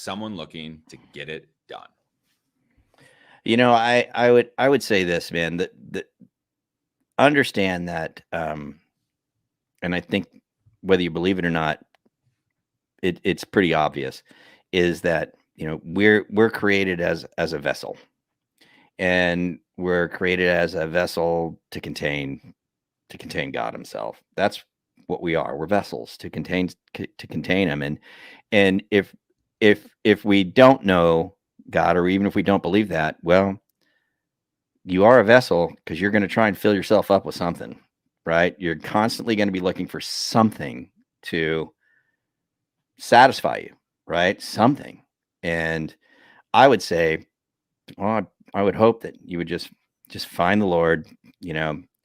someone looking to get it done. I would say this, man, that understand that, and I think whether you believe it or not, it's pretty obvious, is that we're created as a vessel, and we're created as a vessel to contain God Himself. That's what we are. We're vessels to contain Him, and if we don't know God, or even if we don't believe that, well, you are a vessel because you're going to try and fill yourself up with something, right? You're constantly going to be looking for something to satisfy you, right? Something. And I would say, well, I would hope that you would just find the Lord,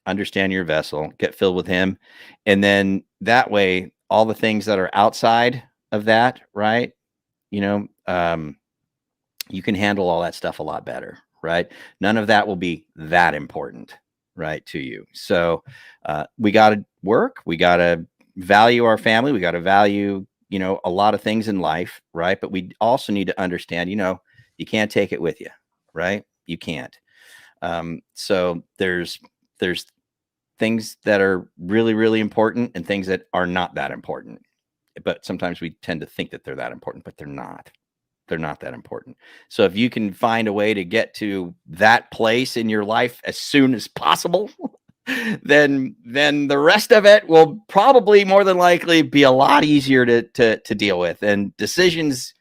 understand your vessel, get filled with Him. And then that way, all the things that are outside of that, right? You can handle all that stuff a lot better, right? None of that will be that important, right, to you. So we got to work. We got to value our family. We got to value, a lot of things in life, right? But we also need to understand, you can't take it with you, right? You can't. So there's things that are really, really important and things that are not that important. But sometimes we tend to think that they're that important, but they're not. They're not that important. So if you can find a way to get to that place in your life as soon as possible, then the rest of it will probably more than likely be a lot easier to deal with. And decisions,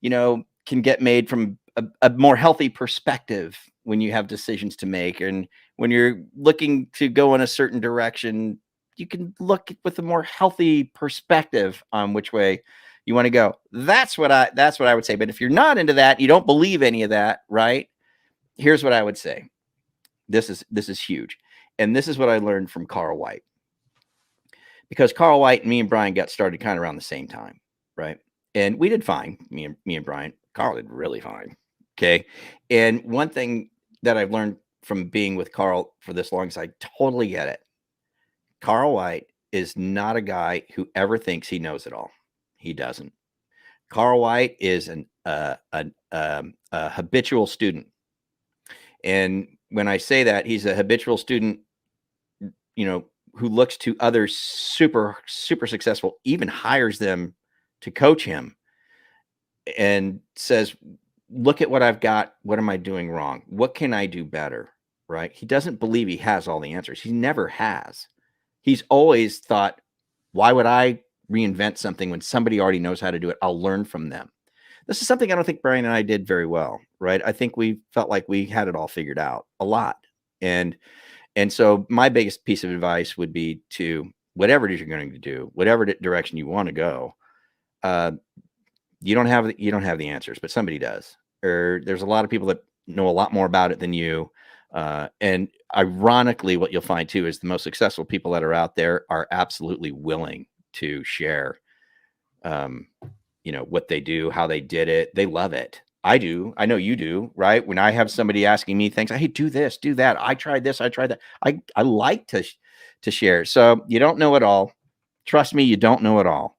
can get made from a more healthy perspective when you have decisions to make. And when you're looking to go in a certain direction, you can look with a more healthy perspective on which way you want to go. That's what I would say. But if you're not into that, you don't believe any of that, right? Here's what I would say. This is huge. And this is what I learned from Carl White. Because Carl White and me and Brian got started kind of around the same time, right? And we did fine. Me and Brian. Carl did really fine. Okay. And one thing that I've learned from being with Carl for this long is I totally get it. Carl White is not a guy who ever thinks he knows it all. He doesn't. Carl White is a habitual student. And when I say that, he's a habitual student, who looks to others super, super successful, even hires them to coach him and says, look at what I've got. What am I doing wrong? What can I do better? Right? He doesn't believe he has all the answers. He never has. He's always thought, why would I reinvent something when somebody already knows how to do it? I'll learn from them. This is something I don't think Brian and I did very well, right? I think we felt like we had it all figured out a lot. And so my biggest piece of advice would be to, whatever it is you're going to do, whatever direction you want to go, you don't have the answers, but somebody does. Or there's a lot of people that know a lot more about it than you. And ironically, what you'll find too is the most successful people that are out there are absolutely willing to share, what they do, how they did it. They love it. I do. I know you do, right? When I have somebody asking me things, hey, do this, do that. I tried this, I tried that. I like to share. So you don't know it all. Trust me, you don't know it all.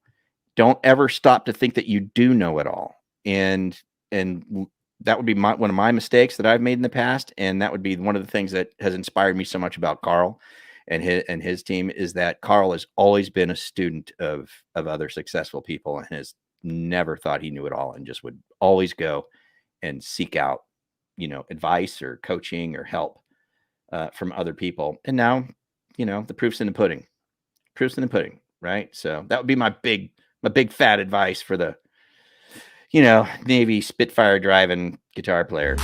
Don't ever stop to think that you do know it all. And that would be one of my mistakes that I've made in the past. And that would be one of the things that has inspired me so much about Carl and his team, is that Carl has always been a student of other successful people and has never thought he knew it all, and just would always go and seek out, advice or coaching or help from other people. And now, the proof's in the pudding. Right? So that would be my big fat advice for the, Navy Spitfire driving guitar player.